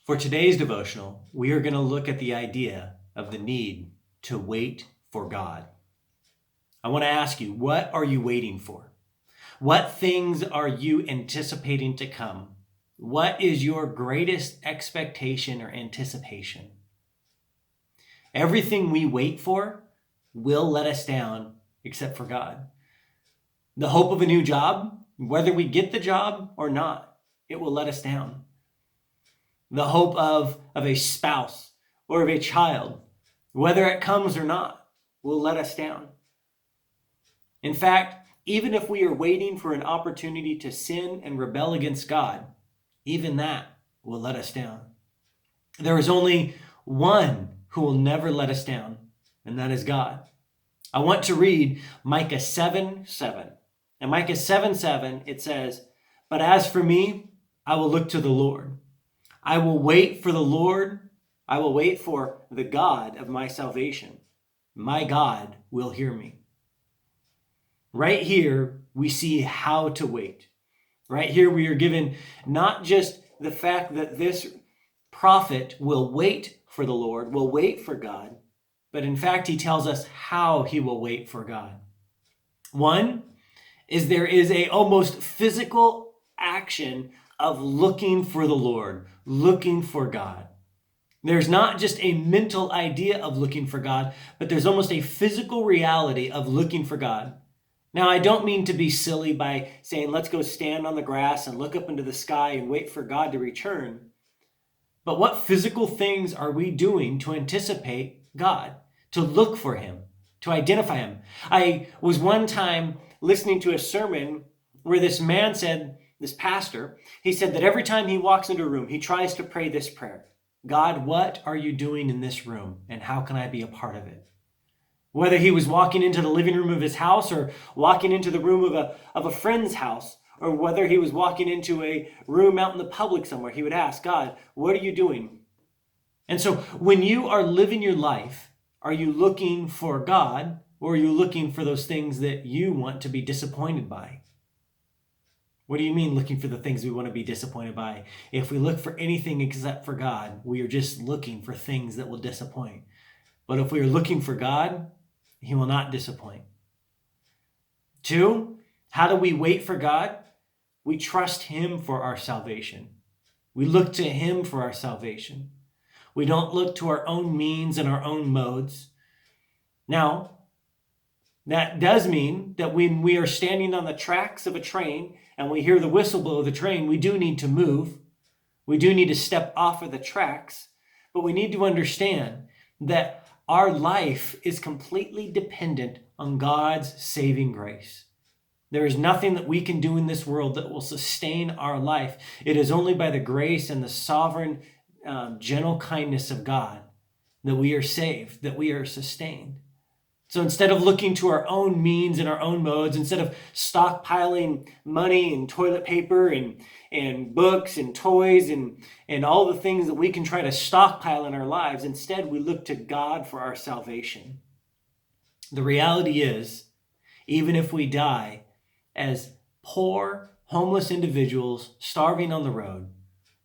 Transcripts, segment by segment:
For today's devotional, we are going to look at the idea of the need to wait for God. I want to ask you, what are you waiting for? What things are you anticipating to come? What is your greatest expectation or anticipation? Everything we wait for will let us down except for God. The hope of a new job, whether we get the job or not, it will let us down. The hope of a spouse or of a child, whether it comes or not, will let us down. In fact, even if we are waiting for an opportunity to sin and rebel against God, even that will let us down. There is only one who will never let us down, and that is God. I want to read Micah 7:7. In Micah 7:7, it says, "But as for me, I will look to the Lord. I will wait for the Lord. I will wait for the God of my salvation. My God will hear me." Right here, we see how to wait. Right here, we are given not just the fact that this prophet will wait for the Lord, will wait for God, but in fact, he tells us how he will wait for God. One is there is a almost physical action of looking for the Lord, looking for God. There's not just a mental idea of looking for God, but there's almost a physical reality of looking for God. Now, I don't mean to be silly by saying, let's go stand on the grass and look up into the sky and wait for God to return. But what physical things are we doing to anticipate God, to look for him, to identify him? I was one time listening to a sermon where this man said, this pastor, he said that every time he walks into a room, he tries to pray this prayer: God, what are you doing in this room, and how can I be a part of it? Whether he was walking into the living room of his house or walking into the room of a friend's house, or whether he was walking into a room out in the public somewhere, he would ask, God, what are you doing? And so when you are living your life, are you looking for God, or are you looking for those things that you want to be disappointed by? What do you mean looking for the things we want to be disappointed by? If we look for anything except for God, we are just looking for things that will disappoint. But if we are looking for God, he will not disappoint. Two, how do we wait for God? We trust him for our salvation. We look to him for our salvation. We don't look to our own means and our own modes. Now, that does mean that when we are standing on the tracks of a train and we hear the whistle blow of the train, we do need to move. We do need to step off of the tracks, but we need to understand that our life is completely dependent on God's saving grace. There is nothing that we can do in this world that will sustain our life. It is only by the grace and the sovereign, gentle kindness of God that we are saved, that we are sustained. So instead of looking to our own means and our own modes, instead of stockpiling money and toilet paper and books and toys and all the things that we can try to stockpile in our lives, instead we look to God for our salvation. The reality is, even if we die as poor, homeless individuals starving on the road,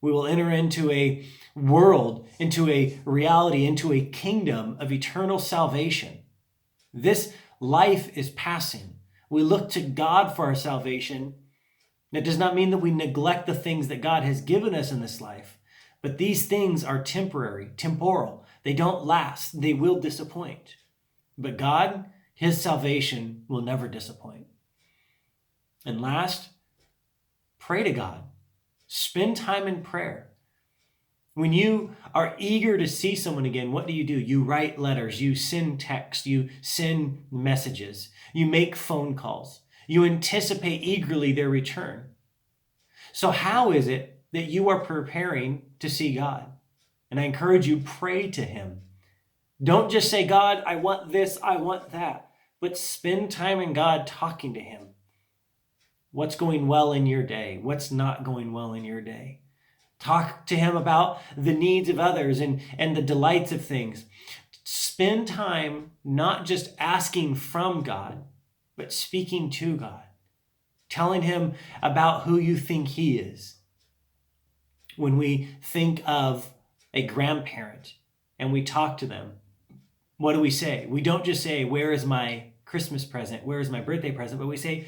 we will enter into a world, into a reality, into a kingdom of eternal salvation. This life is passing. We look to God for our salvation. That does not mean that we neglect the things that God has given us in this life, but these things are temporary, temporal. They don't last. They will disappoint. But God, his salvation will never disappoint. And last, pray to God. Spend time in prayer. When you are eager to see someone again, what do? You write letters, you send text, you send messages, you make phone calls, you anticipate eagerly their return. So how is it that you are preparing to see God? And I encourage you, pray to him. Don't just say, God, I want this, I want that, but spend time in God talking to him. What's going well in your day? What's not going well in your day? Talk to him about the needs of others and the delights of things. Spend time not just asking from God, but speaking to God, telling him about who you think he is. When we think of a grandparent and we talk to them, what do we say? We don't just say, where is my Christmas present? Where is my birthday present? But we say,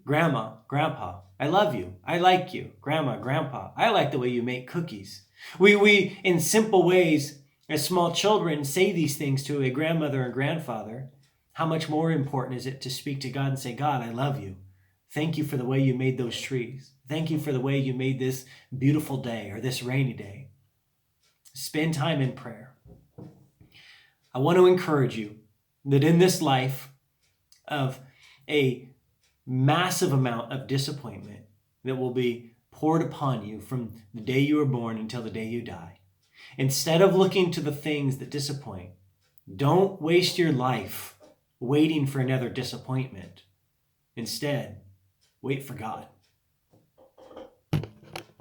Grandma, Grandpa, I love you. I like you. Grandma, Grandpa, I like the way you make cookies. We in simple ways, as small children, say these things to a grandmother and grandfather. How much more important is it to speak to God and say, God, I love you. Thank you for the way you made those trees. Thank you for the way you made this beautiful day or this rainy day. Spend time in prayer. I want to encourage you that in this life of a massive amount of disappointment that will be poured upon you from the day you were born until the day you die, instead of looking to the things that disappoint, don't waste your life waiting for another disappointment. Instead, wait for God.